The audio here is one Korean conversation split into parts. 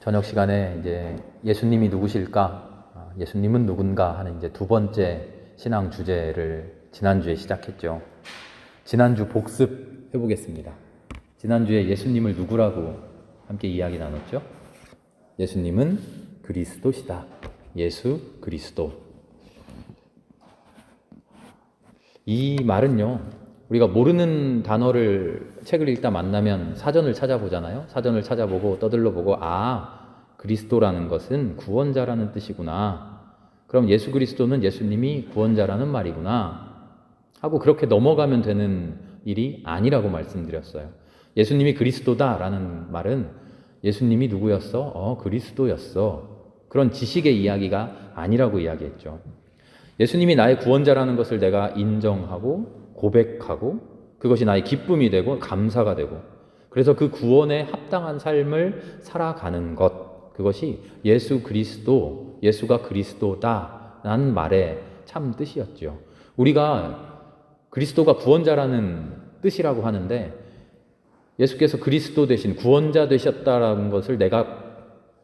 저녁 시간에 이제 예수님이 누구실까? 예수님은 누군가 하는 이제 두 번째 신앙 주제를 지난주에 시작했죠. 지난주 복습 해보겠습니다. 지난주에 예수님을 누구라고 함께 이야기 나눴죠? 예수님은 그리스도시다. 예수 그리스도. 이 말은요, 우리가 모르는 단어를 책을 읽다 만나면 사전을 찾아보잖아요. 사전을 찾아보고 떠들러 보고 그리스도라는 것은 구원자라는 뜻이구나. 그럼 예수 그리스도는 예수님이 구원자라는 말이구나 하고 그렇게 넘어가면 되는 일이 아니라고 말씀드렸어요. 예수님이 그리스도다라는 말은 예수님이 누구였어? 그리스도였어. 그런 지식의 이야기가 아니라고 이야기했죠. 예수님이 나의 구원자라는 것을 내가 인정하고 고백하고 그것이 나의 기쁨이 되고 감사가 되고 그래서 그 구원에 합당한 삶을 살아가는 것, 그것이 예수 그리스도, 예수가 그리스도다라는 말의 참 뜻이었죠. 우리가 그리스도가 구원자라는 뜻이라고 하는데 예수께서 그리스도 대신 구원자 되셨다라는 것을 내가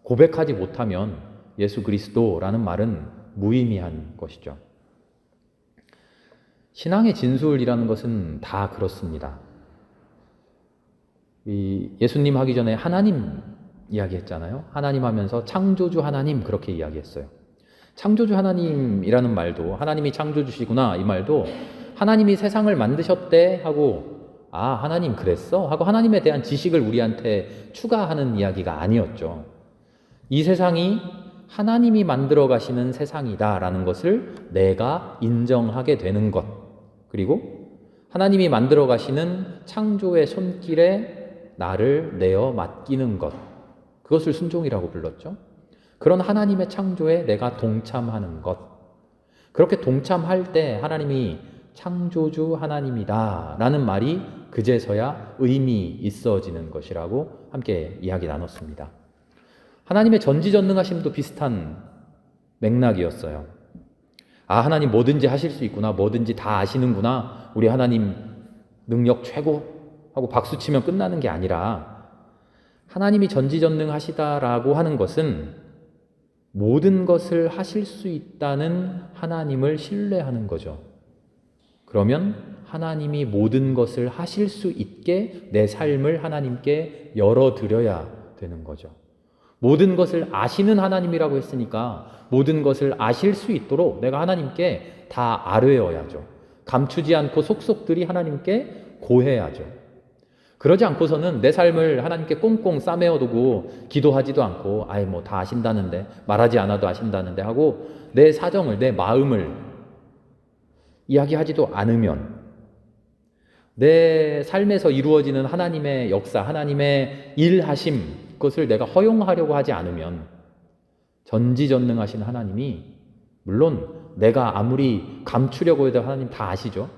고백하지 못하면 예수 그리스도라는 말은 무의미한 것이죠. 신앙의 진술이라는 것은 다 그렇습니다. 예수님 하기 전에 하나님 이야기했잖아요. 하나님 하면서 창조주 하나님 그렇게 이야기했어요. 창조주 하나님이라는 말도 하나님이 창조주시구나 이 말도 하나님이 세상을 만드셨대 하고 하나님 그랬어? 하고 하나님에 대한 지식을 우리한테 추가하는 이야기가 아니었죠. 이 세상이 하나님이 만들어 가시는 세상이다라는 것을 내가 인정하게 되는 것, 그리고 하나님이 만들어 가시는 창조의 손길에 나를 내어 맡기는 것, 그것을 순종이라고 불렀죠. 그런 하나님의 창조에 내가 동참하는 것, 그렇게 동참할 때 하나님이 창조주 하나님이다 라는 말이 그제서야 의미 있어지는 것이라고 함께 이야기 나눴습니다. 하나님의 전지전능하심도 비슷한 맥락이었어요. 하나님 뭐든지 하실 수 있구나, 뭐든지 다 아시는구나, 우리 하나님 능력 최고 하고 박수치면 끝나는 게 아니라 하나님이 전지전능하시다라고 하는 것은 모든 것을 하실 수 있다는 하나님을 신뢰하는 거죠. 그러면 하나님이 모든 것을 하실 수 있게 내 삶을 하나님께 열어드려야 되는 거죠. 모든 것을 아시는 하나님이라고 했으니까 모든 것을 아실 수 있도록 내가 하나님께 다 아뢰어야죠. 감추지 않고 속속들이 하나님께 고해야죠. 그러지 않고서는 내 삶을 하나님께 꽁꽁 싸매어두고 기도하지도 않고 다 아신다는데, 말하지 않아도 아신다는데 하고 내 사정을, 내 마음을 이야기하지도 않으면 내 삶에서 이루어지는 하나님의 역사, 하나님의 일하심, 그것을 내가 허용하려고 하지 않으면 전지전능하신 하나님이, 물론 내가 아무리 감추려고 해도 하나님 다 아시죠.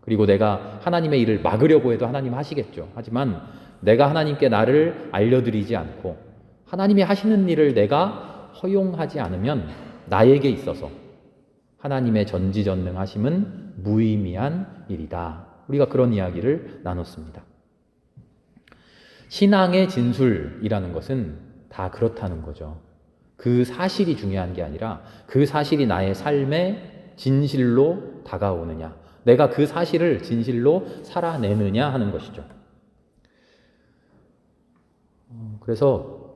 그리고 내가 하나님의 일을 막으려고 해도 하나님 하시겠죠. 하지만 내가 하나님께 나를 알려드리지 않고 하나님이 하시는 일을 내가 허용하지 않으면 나에게 있어서 하나님의 전지전능하심은 무의미한 일이다. 우리가 그런 이야기를 나눴습니다. 신앙의 진술이라는 것은 다 그렇다는 거죠. 그 사실이 중요한 게 아니라 그 사실이 나의 삶의 진실로 다가오느냐, 내가 그 사실을 진실로 살아내느냐 하는 것이죠. 그래서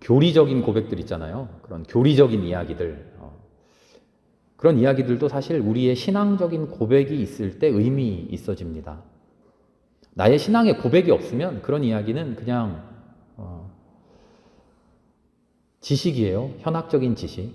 교리적인 고백들 있잖아요. 그런 교리적인 이야기들, 그런 이야기들도 사실 우리의 신앙적인 고백이 있을 때 의미 있어집니다. 나의 신앙의 고백이 없으면 그런 이야기는 그냥 지식이에요. 현학적인 지식.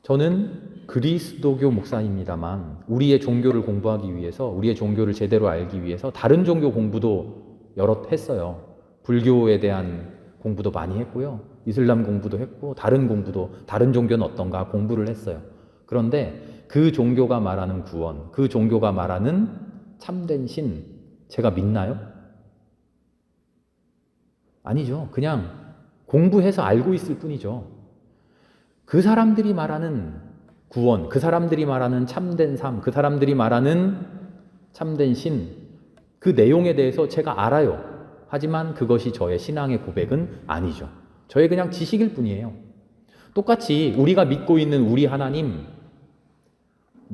저는 그리스도교 목사입니다만 우리의 종교를 공부하기 위해서, 우리의 종교를 제대로 알기 위해서 다른 종교 공부도 여럿 했어요. 불교에 대한 공부도 많이 했고요. 이슬람 공부도 했고 다른 공부도, 다른 종교는 어떤가 공부를 했어요. 그런데 그 종교가 말하는 구원, 그 종교가 말하는 참된 신, 제가 믿나요? 아니죠. 그냥 공부해서 알고 있을 뿐이죠. 그 사람들이 말하는 구원, 그 사람들이 말하는 참된 삶, 그 사람들이 말하는 참된 신, 그 내용에 대해서 제가 알아요. 하지만 그것이 저의 신앙의 고백은 아니죠. 저의 그냥 지식일 뿐이에요. 똑같이 우리가 믿고 있는 우리 하나님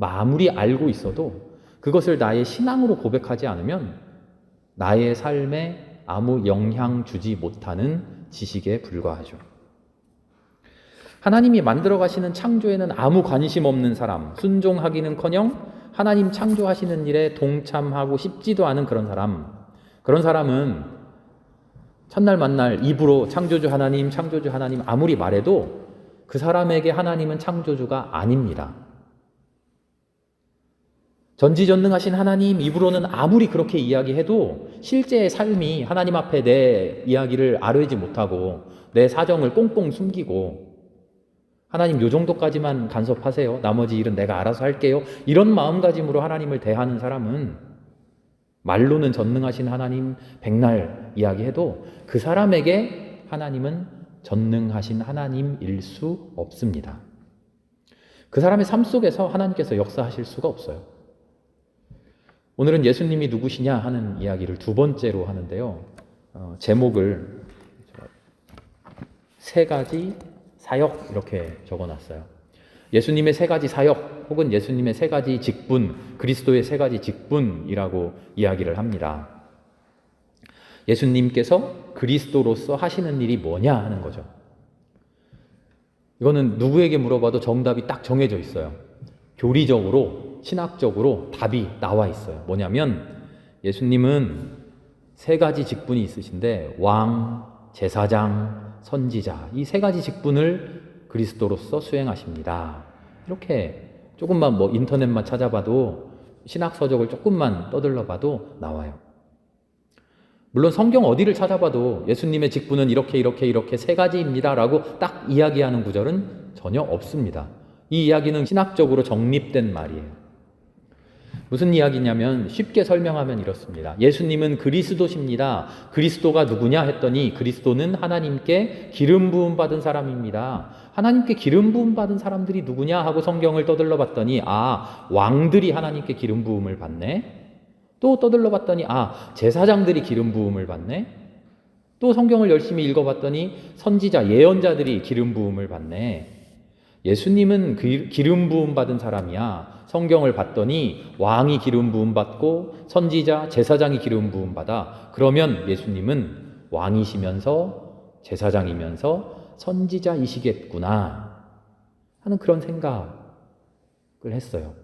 아무리 알고 있어도 그것을 나의 신앙으로 고백하지 않으면 나의 삶에 아무 영향 주지 못하는 지식에 불과하죠. 하나님이 만들어 가시는 창조에는 아무 관심 없는 사람, 순종하기는커녕 하나님 창조하시는 일에 동참하고 싶지도 않은 그런 사람은 첫날 만날 입으로 창조주 하나님 아무리 말해도 그 사람에게 하나님은 창조주가 아닙니다. 전지전능하신 하나님 입으로는 아무리 그렇게 이야기해도 실제의 삶이 하나님 앞에 내 이야기를 아뢰지 못하고 내 사정을 꽁꽁 숨기고 하나님 요 정도까지만 간섭하세요. 나머지 일은 내가 알아서 할게요. 이런 마음가짐으로 하나님을 대하는 사람은 말로는 전능하신 하나님 백날 이야기해도 그 사람에게 하나님은 전능하신 하나님일 수 없습니다. 그 사람의 삶 속에서 하나님께서 역사하실 수가 없어요. 오늘은 예수님이 누구시냐 하는 이야기를 두 번째로 하는데요. 제목을 세 가지 사역 이렇게 적어놨어요. 예수님의 세 가지 사역 혹은 예수님의 세 가지 직분, 그리스도의 세 가지 직분이라고 이야기를 합니다. 예수님께서 그리스도로서 하시는 일이 뭐냐 하는 거죠. 이거는 누구에게 물어봐도 정답이 딱 정해져 있어요. 교리적으로, 신학적으로 답이 나와 있어요. 뭐냐면 예수님은 세 가지 직분이 있으신데 왕, 제사장, 선지자 이 세 가지 직분을 그리스도로서 수행하십니다. 이렇게 조금만 인터넷만 찾아봐도 신학서적을 조금만 떠들러봐도 나와요. 물론 성경 어디를 찾아봐도 예수님의 직분은 이렇게 세 가지입니다 라고 딱 이야기하는 구절은 전혀 없습니다. 이 이야기는 신학적으로 정립된 말이에요. 무슨 이야기냐면 쉽게 설명하면 이렇습니다. 예수님은 그리스도십니다. 그리스도가 누구냐 했더니 그리스도는 하나님께 기름 부음 받은 사람입니다. 하나님께 기름 부음 받은 사람들이 누구냐 하고 성경을 떠들러 봤더니 왕들이 하나님께 기름 부음을 받네. 또 떠들러 봤더니 제사장들이 기름 부음을 받네. 또 성경을 열심히 읽어봤더니 선지자, 예언자들이 기름 부음을 받네. 예수님은 기름 부음 받은 사람이야. 성경을 봤더니 왕이 기름 부음 받고 선지자, 제사장이 기름 부음 받아. 그러면 예수님은 왕이시면서 제사장이면서 선지자이시겠구나 하는 그런 생각을 했어요.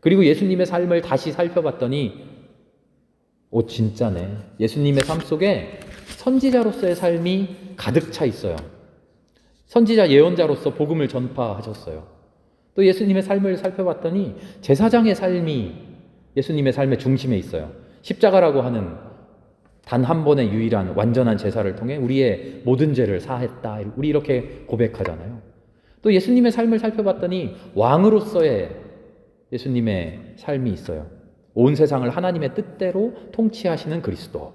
그리고 예수님의 삶을 다시 살펴봤더니 진짜네. 예수님의 삶 속에 선지자로서의 삶이 가득 차 있어요. 선지자 예언자로서 복음을 전파하셨어요. 또 예수님의 삶을 살펴봤더니 제사장의 삶이 예수님의 삶의 중심에 있어요. 십자가라고 하는 단 한 번의 유일한 완전한 제사를 통해 우리의 모든 죄를 사했다. 우리 이렇게 고백하잖아요. 또 예수님의 삶을 살펴봤더니 왕으로서의 예수님의 삶이 있어요. 온 세상을 하나님의 뜻대로 통치하시는 그리스도.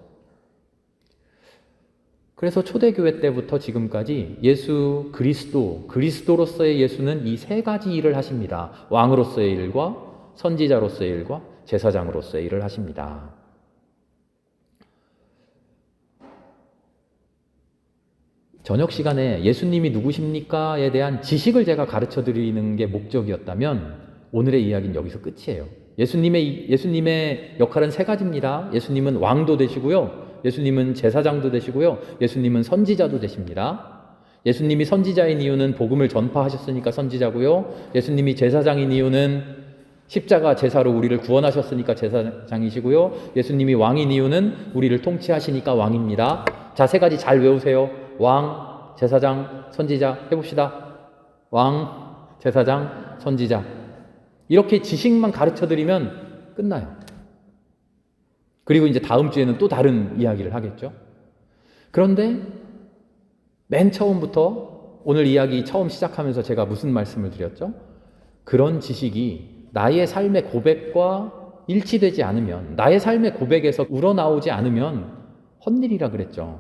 그래서 초대교회 때부터 지금까지 예수 그리스도, 그리스도로서의 예수는 이 세 가지 일을 하십니다. 왕으로서의 일과 선지자로서의 일과 제사장으로서의 일을 하십니다. 저녁 시간에 예수님이 누구십니까에 대한 지식을 제가 가르쳐 드리는 게 목적이었다면 오늘의 이야기는 여기서 끝이에요. 예수님의 역할은 세 가지입니다. 예수님은 왕도 되시고요. 예수님은 제사장도 되시고요. 예수님은 선지자도 되십니다. 예수님이 선지자인 이유는 복음을 전파하셨으니까 선지자고요. 예수님이 제사장인 이유는 십자가 제사로 우리를 구원하셨으니까 제사장이시고요. 예수님이 왕인 이유는 우리를 통치하시니까 왕입니다. 자, 세 가지 잘 외우세요. 왕, 제사장, 선지자 해봅시다. 왕, 제사장, 선지자. 이렇게 지식만 가르쳐드리면 끝나요. 그리고 이제 다음 주에는 또 다른 이야기를 하겠죠. 그런데 맨 처음부터 오늘 이야기 처음 시작하면서 제가 무슨 말씀을 드렸죠? 그런 지식이 나의 삶의 고백과 일치되지 않으면, 나의 삶의 고백에서 우러나오지 않으면 헛일이라 그랬죠.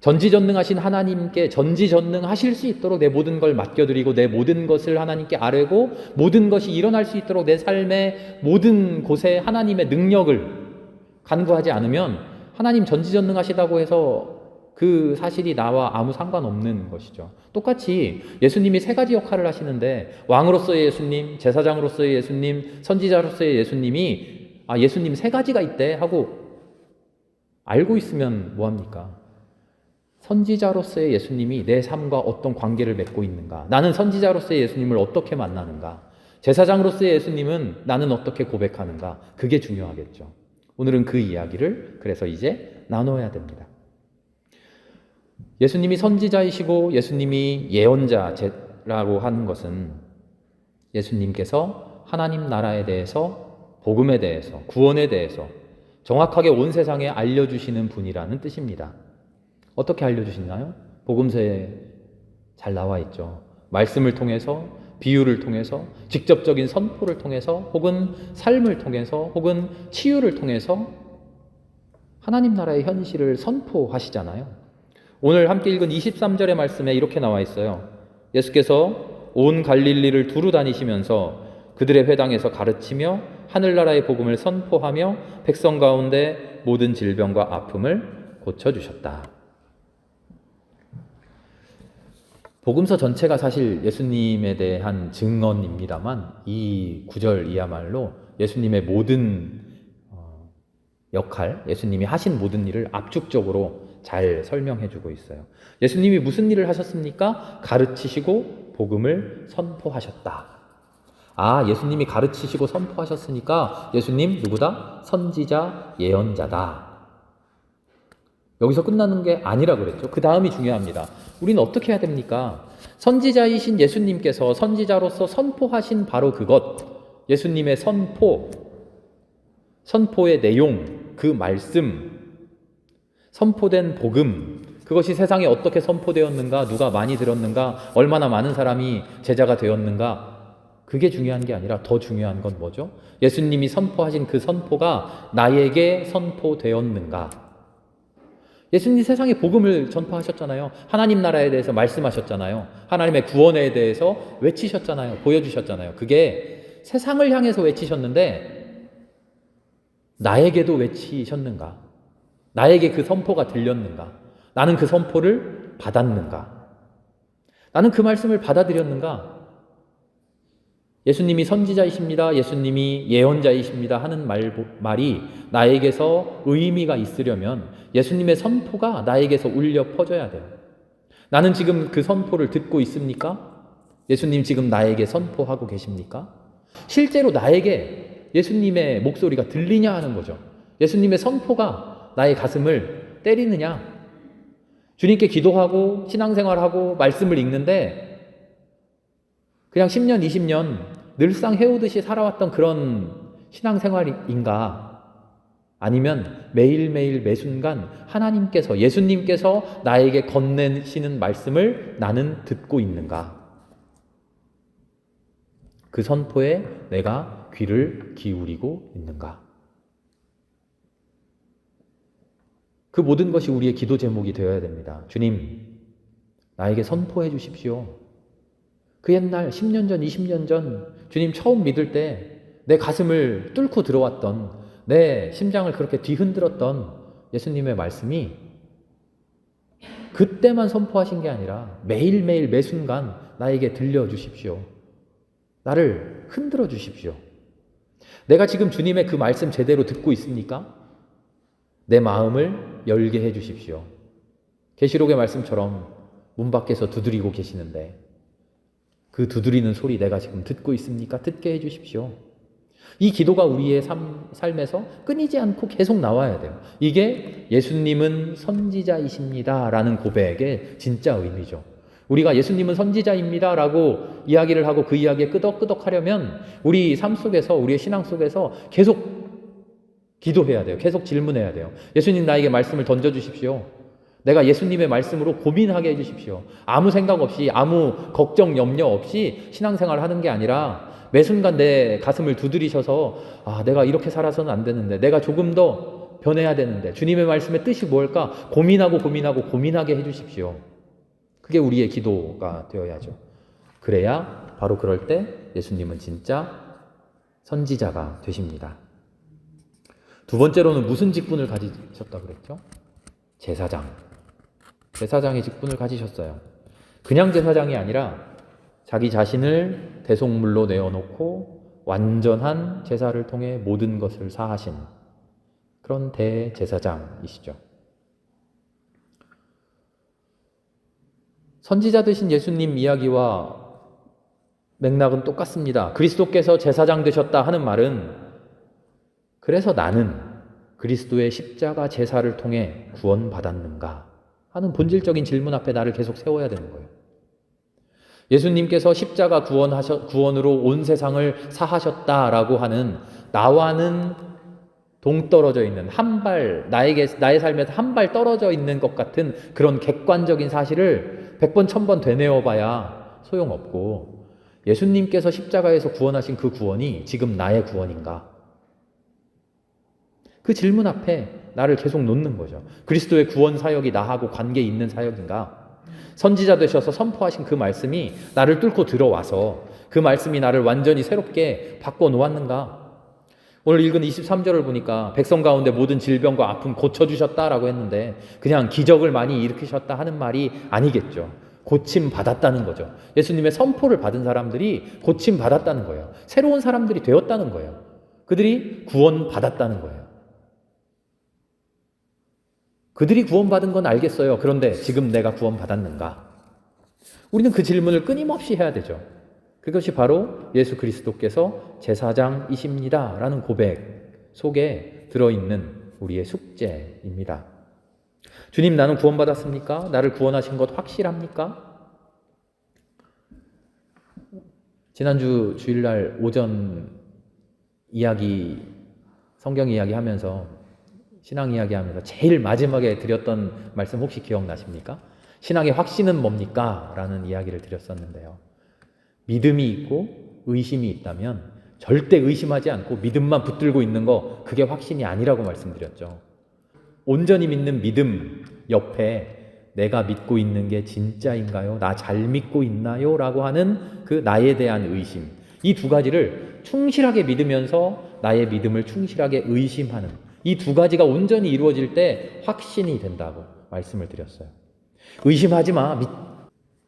전지전능하신 하나님께 전지전능하실 수 있도록 내 모든 걸 맡겨드리고 내 모든 것을 하나님께 아뢰고 모든 것이 일어날 수 있도록 내 삶의 모든 곳에 하나님의 능력을 간구하지 않으면 하나님 전지전능하시다고 해서 그 사실이 나와 아무 상관없는 것이죠. 똑같이 예수님이 세 가지 역할을 하시는데 왕으로서의 예수님, 제사장으로서의 예수님, 선지자로서의 예수님이 예수님 세 가지가 있대 하고 알고 있으면 뭐합니까? 선지자로서의 예수님이 내 삶과 어떤 관계를 맺고 있는가? 나는 선지자로서의 예수님을 어떻게 만나는가? 제사장으로서의 예수님은 나는 어떻게 고백하는가? 그게 중요하겠죠. 오늘은 그 이야기를 그래서 이제 나눠야 됩니다. 예수님이 선지자이시고 예수님이 예언자라고 하는 것은 예수님께서 하나님 나라에 대해서, 복음에 대해서, 구원에 대해서 정확하게 온 세상에 알려주시는 분이라는 뜻입니다. 어떻게 알려주시나요? 복음서에 잘 나와 있죠. 말씀을 통해서, 비유를 통해서, 직접적인 선포를 통해서, 혹은 삶을 통해서, 혹은 치유를 통해서 하나님 나라의 현실을 선포하시잖아요. 오늘 함께 읽은 23절의 말씀에 이렇게 나와 있어요. 예수께서 온 갈릴리를 두루 다니시면서 그들의 회당에서 가르치며 하늘나라의 복음을 선포하며 백성 가운데 모든 질병과 아픔을 고쳐주셨다. 복음서 전체가 사실 예수님에 대한 증언입니다만 이 구절이야말로 예수님의 모든 역할, 예수님이 하신 모든 일을 압축적으로 잘 설명해주고 있어요. 예수님이 무슨 일을 하셨습니까? 가르치시고 복음을 선포하셨다. 예수님이 가르치시고 선포하셨으니까 예수님 누구다? 선지자, 예언자다. 여기서 끝나는 게 아니라 그랬죠. 그 다음이 중요합니다. 우리는 어떻게 해야 됩니까? 선지자이신 예수님께서 선지자로서 선포하신 바로 그것, 예수님의 선포의 내용, 그 말씀, 선포된 복음, 그것이 세상에 어떻게 선포되었는가, 누가 많이 들었는가, 얼마나 많은 사람이 제자가 되었는가, 그게 중요한 게 아니라 더 중요한 건 뭐죠? 예수님이 선포하신 그 선포가 나에게 선포되었는가. 예수님이 세상에 복음을 전파하셨잖아요. 하나님 나라에 대해서 말씀하셨잖아요. 하나님의 구원에 대해서 외치셨잖아요. 보여주셨잖아요. 그게 세상을 향해서 외치셨는데 나에게도 외치셨는가? 나에게 그 선포가 들렸는가? 나는 그 선포를 받았는가? 나는 그 말씀을 받아들였는가? 예수님이 선지자이십니다. 예수님이 예언자이십니다. 하는 말이 나에게서 의미가 있으려면 예수님의 선포가 나에게서 울려 퍼져야 돼요. 나는 지금 그 선포를 듣고 있습니까? 예수님 지금 나에게 선포하고 계십니까? 실제로 나에게 예수님의 목소리가 들리냐 하는 거죠. 예수님의 선포가 나의 가슴을 때리느냐? 주님께 기도하고 신앙생활하고 말씀을 읽는데 그냥 10년, 20년 늘상 해오듯이 살아왔던 그런 신앙생활인가? 아니면 매일매일 매순간 하나님께서, 예수님께서 나에게 건네시는 말씀을 나는 듣고 있는가? 그 선포에 내가 귀를 기울이고 있는가? 그 모든 것이 우리의 기도 제목이 되어야 됩니다. 주님, 나에게 선포해 주십시오. 그 옛날 10년 전, 20년 전 주님 처음 믿을 때 내 가슴을 뚫고 들어왔던, 내 심장을 그렇게 뒤흔들었던 예수님의 말씀이 그때만 선포하신 게 아니라 매일매일 매순간 나에게 들려주십시오. 나를 흔들어 주십시오. 내가 지금 주님의 그 말씀 제대로 듣고 있습니까? 내 마음을 열게 해 주십시오. 계시록의 말씀처럼 문 밖에서 두드리고 계시는데 그 두드리는 소리 내가 지금 듣고 있습니까? 듣게 해 주십시오. 이 기도가 우리의 삶에서 끊이지 않고 계속 나와야 돼요. 이게 예수님은 선지자이십니다 라는 고백의 진짜 의미죠. 우리가 예수님은 선지자입니다 라고 이야기를 하고 그 이야기에 끄덕끄덕 하려면 우리 삶 속에서, 우리의 신앙 속에서 계속 기도해야 돼요. 계속 질문해야 돼요. 예수님 나에게 말씀을 던져주십시오. 내가 예수님의 말씀으로 고민하게 해주십시오. 아무 생각 없이, 아무 걱정, 염려 없이 신앙생활 하는 게 아니라 매 순간 내 가슴을 두드리셔서 내가 이렇게 살아서는 안 되는데, 내가 조금 더 변해야 되는데, 주님의 말씀의 뜻이 뭘까? 고민하게 해주십시오. 그게 우리의 기도가 되어야죠. 그래야 바로 그럴 때 예수님은 진짜 선지자가 되십니다. 두 번째로는 무슨 직분을 가지셨다고 그랬죠? 제사장. 제사장의 직분을 가지셨어요. 그냥 제사장이 아니라 자기 자신을 대속물로 내어놓고 완전한 제사를 통해 모든 것을 사하신 그런 대제사장이시죠. 선지자 되신 예수님 이야기와 맥락은 똑같습니다. 그리스도께서 제사장 되셨다 하는 말은 그래서 나는 그리스도의 십자가 제사를 통해 구원받았는가 하는 본질적인 질문 앞에 나를 계속 세워야 되는 거예요. 예수님께서 십자가 구원으로 온 세상을 사하셨다라고 하는 나와는 동떨어져 있는 나의 삶에서 한 발 떨어져 있는 것 같은 그런 객관적인 사실을 100번 1000번 되뇌어 봐야 소용없고, 예수님께서 십자가에서 구원하신 그 구원이 지금 나의 구원인가? 그 질문 앞에 나를 계속 놓는 거죠. 그리스도의 구원 사역이 나하고 관계 있는 사역인가? 선지자 되셔서 선포하신 그 말씀이 나를 뚫고 들어와서 그 말씀이 나를 완전히 새롭게 바꿔놓았는가? 오늘 읽은 23절을 보니까 백성 가운데 모든 질병과 아픔 고쳐주셨다라고 했는데 그냥 기적을 많이 일으키셨다 하는 말이 아니겠죠. 고침 받았다는 거죠. 예수님의 선포를 받은 사람들이 고침 받았다는 거예요. 새로운 사람들이 되었다는 거예요. 그들이 구원 받았다는 거예요. 그들이 구원받은 건 알겠어요. 그런데 지금 내가 구원받았는가? 우리는 그 질문을 끊임없이 해야 되죠. 그것이 바로 예수 그리스도께서 제사장이십니다 라는 고백 속에 들어있는 우리의 숙제입니다. 주님, 나는 구원받았습니까? 나를 구원하신 것 확실합니까? 지난주 주일날 오전 성경 이야기 하면서, 신앙 이야기 하면서 제일 마지막에 드렸던 말씀 혹시 기억나십니까? 신앙의 확신은 뭡니까? 라는 이야기를 드렸었는데요. 믿음이 있고 의심이 있다면 절대 의심하지 않고 믿음만 붙들고 있는 거, 그게 확신이 아니라고 말씀드렸죠. 온전히 믿는 믿음 옆에 내가 믿고 있는 게 진짜인가요? 나 잘 믿고 있나요? 라고 하는 그 나에 대한 의심, 이 두 가지를 충실하게 믿으면서 나의 믿음을 충실하게 의심하는 이 두 가지가 온전히 이루어질 때 확신이 된다고 말씀을 드렸어요. 의심하지 마.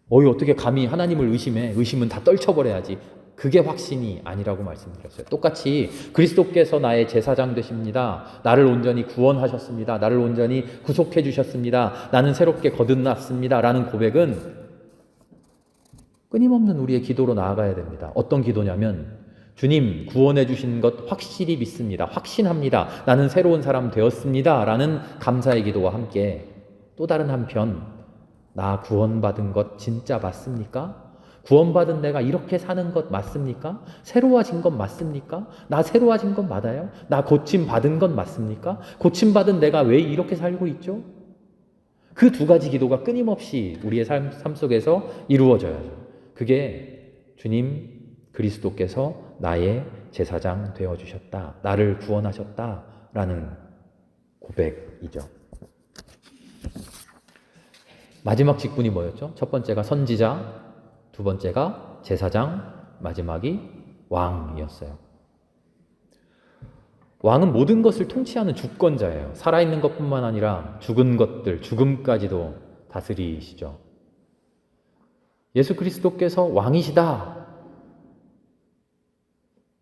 어떻게 감히 하나님을 의심해? 의심은 다 떨쳐버려야지. 그게 확신이 아니라고 말씀드렸어요. 똑같이 그리스도께서 나의 제사장 되십니다. 나를 온전히 구원하셨습니다. 나를 온전히 구속해 주셨습니다. 나는 새롭게 거듭났습니다. 라는 고백은 끊임없는 우리의 기도로 나아가야 됩니다. 어떤 기도냐면, 주님 구원해 주신 것 확실히 믿습니다. 확신합니다. 나는 새로운 사람 되었습니다. 라는 감사의 기도와 함께 또 다른 한편, 나 구원받은 것 진짜 맞습니까? 구원받은 내가 이렇게 사는 것 맞습니까? 새로워진 것 맞습니까? 나 새로워진 것 맞아요? 나 고침받은 것 맞습니까? 고침받은 내가 왜 이렇게 살고 있죠? 그 두 가지 기도가 끊임없이 우리의 삶 속에서 이루어져야죠. 그게 주님 그리스도께서 나의 제사장 되어주셨다, 나를 구원하셨다라는 고백이죠. 마지막 직분이 뭐였죠? 첫 번째가 선지자, 두 번째가 제사장, 마지막이 왕이었어요. 왕은 모든 것을 통치하는 주권자예요. 살아있는 것뿐만 아니라 죽은 것들, 죽음까지도 다스리시죠. 예수 그리스도께서 왕이시다.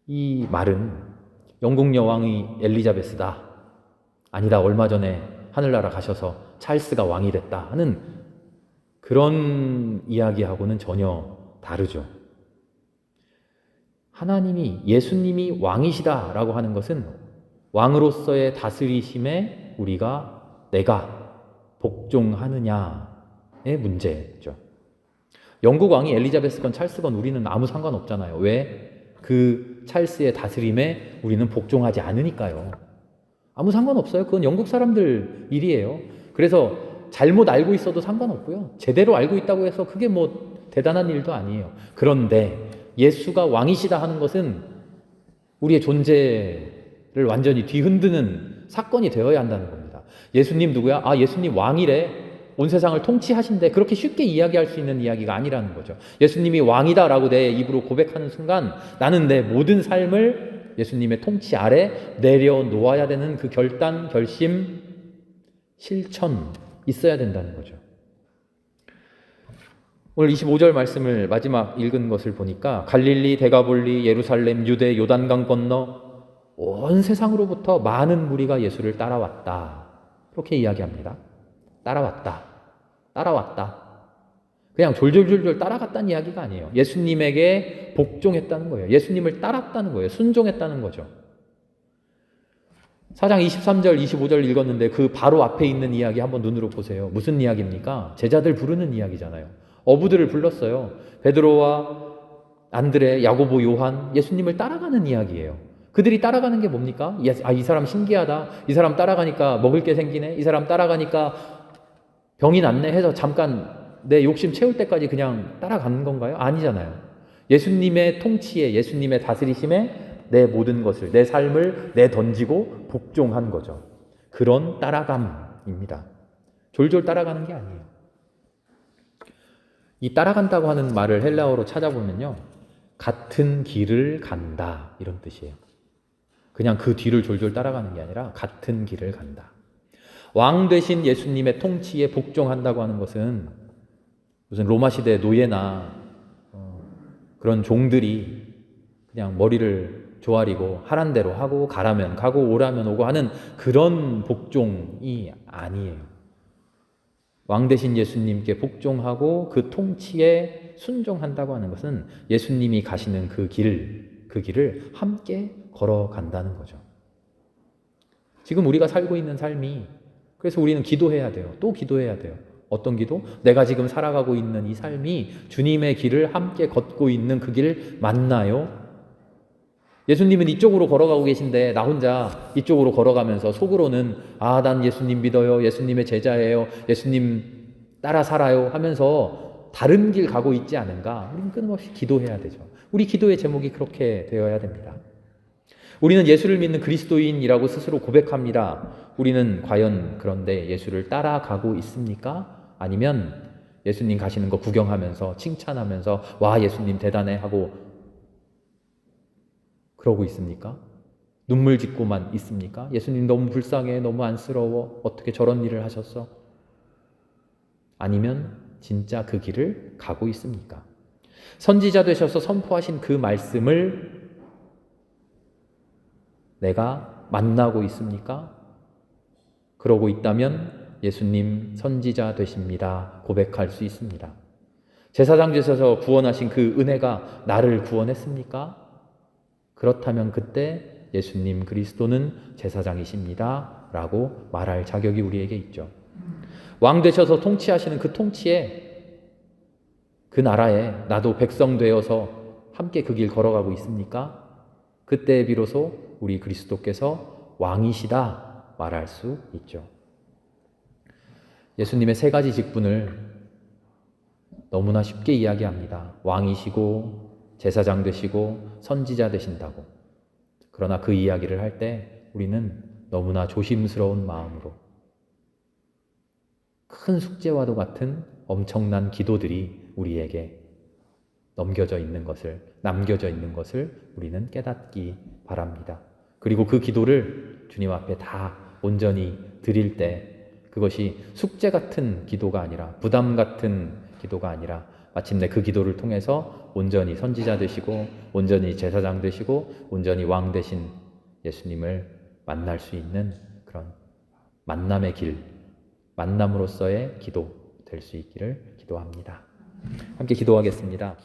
이 말은 영국 여왕이 엘리자베스다. 아니다, 얼마 전에 하늘나라 가셔서 찰스가 왕이 됐다 하는 그런 이야기하고는 전혀 다르죠. 예수님이 왕이시다라고 하는 것은 왕으로서의 다스리심에 내가 복종하느냐의 문제죠. 영국 왕이 엘리자베스건 찰스건 우리는 아무 상관없잖아요. 왜? 그 찰스의 다스림에 우리는 복종하지 않으니까요. 아무 상관없어요. 그건 영국 사람들 일이에요. 그래서 잘못 알고 있어도 상관없고요. 제대로 알고 있다고 해서 그게 뭐 대단한 일도 아니에요. 그런데 예수가 왕이시다 하는 것은 우리의 존재를 완전히 뒤흔드는 사건이 되어야 한다는 겁니다. 예수님 누구야? 예수님 왕이래. 온 세상을 통치하신대. 그렇게 쉽게 이야기할 수 있는 이야기가 아니라는 거죠. 예수님이 왕이다라고 내 입으로 고백하는 순간 나는 내 모든 삶을 예수님의 통치 아래 내려놓아야 되는 그 결단, 결심, 실천 있어야 된다는 거죠. 오늘 25절 말씀을 마지막 읽은 것을 보니까 갈릴리, 데가볼리, 예루살렘, 유대, 요단강 건너 온 세상으로부터 많은 무리가 예수를 따라왔다. 이렇게 이야기합니다. 따라왔다. 그냥 졸졸졸졸 따라갔다는 이야기가 아니에요. 예수님에게 복종했다는 거예요. 예수님을 따랐다는 거예요. 순종했다는 거죠. 4장 23절, 25절 읽었는데 그 바로 앞에 있는 이야기 한번 눈으로 보세요. 무슨 이야기입니까? 제자들 부르는 이야기잖아요. 어부들을 불렀어요. 베드로와 안드레, 야고보, 요한, 예수님을 따라가는 이야기예요. 그들이 따라가는 게 뭡니까? 이 사람 신기하다. 이 사람 따라가니까 먹을 게 생기네. 이 사람 따라가니까 병이 낫네 해서 잠깐 내 욕심 채울 때까지 그냥 따라가는 건가요? 아니잖아요. 예수님의 통치에, 예수님의 다스리심에 내 모든 것을, 내 삶을 내던지고 복종한 거죠. 그런 따라감입니다. 졸졸 따라가는 게 아니에요. 이 따라간다고 하는 말을 헬라어로 찾아보면요, 같은 길을 간다 이런 뜻이에요. 그냥 그 뒤를 졸졸 따라가는 게 아니라 같은 길을 간다. 왕 되신 예수님의 통치에 복종한다고 하는 것은 무슨 로마 시대 노예나 그런 종들이 그냥 머리를 조아리고 하란 대로 하고 가라면 가고 오라면 오고 하는 그런 복종이 아니에요. 왕 되신 예수님께 복종하고 그 통치에 순종한다고 하는 것은 예수님이 가시는 그 길을 함께 걸어간다는 거죠. 지금 우리가 살고 있는 삶이, 그래서 우리는 기도해야 돼요. 또 기도해야 돼요. 어떤 기도? 내가 지금 살아가고 있는 이 삶이 주님의 길을 함께 걷고 있는 그 길 맞나요? 예수님은 이쪽으로 걸어가고 계신데 나 혼자 이쪽으로 걸어가면서 속으로는 난 예수님 믿어요. 예수님의 제자예요. 예수님 따라 살아요 하면서 다른 길 가고 있지 않은가? 우리는 끊임없이 기도해야 되죠. 우리 기도의 제목이 그렇게 되어야 됩니다. 우리는 예수를 믿는 그리스도인이라고 스스로 고백합니다. 우리는 과연 그런데 예수를 따라가고 있습니까? 아니면 예수님 가시는 거 구경하면서 칭찬하면서 와 예수님 대단해 하고 그러고 있습니까? 눈물 짓고만 있습니까? 예수님 너무 불쌍해, 너무 안쓰러워, 어떻게 저런 일을 하셨어? 아니면 진짜 그 길을 가고 있습니까? 선지자 되셔서 선포하신 그 말씀을 내가 만나고 있습니까? 그러고 있다면 예수님 선지자 되십니다. 고백할 수 있습니다. 제사장 되셔서 구원하신 그 은혜가 나를 구원했습니까? 그렇다면 그때 예수님 그리스도는 제사장이십니다. 라고 말할 자격이 우리에게 있죠. 왕 되셔서 통치하시는 그 통치에, 그 나라에 나도 백성 되어서 함께 그 길 걸어가고 있습니까? 그때 비로소 우리 그리스도께서 왕이시다 말할 수 있죠. 예수님의 세 가지 직분을 너무나 쉽게 이야기합니다. 왕이시고 제사장 되시고 선지자 되신다고. 그러나 그 이야기를 할 때 우리는 너무나 조심스러운 마음으로 큰 숙제와도 같은 엄청난 기도들이 우리에게 남겨져 있는 것을 우리는 깨닫기 바랍니다. 그리고 그 기도를 주님 앞에 다 온전히 드릴 때 그것이 숙제 같은 기도가 아니라 부담 같은 기도가 아니라 마침내 그 기도를 통해서 온전히 선지자 되시고 온전히 제사장 되시고 온전히 왕 되신 예수님을 만날 수 있는 그런 만남의 길, 만남으로서의 기도 될 수 있기를 기도합니다. 함께 기도하겠습니다.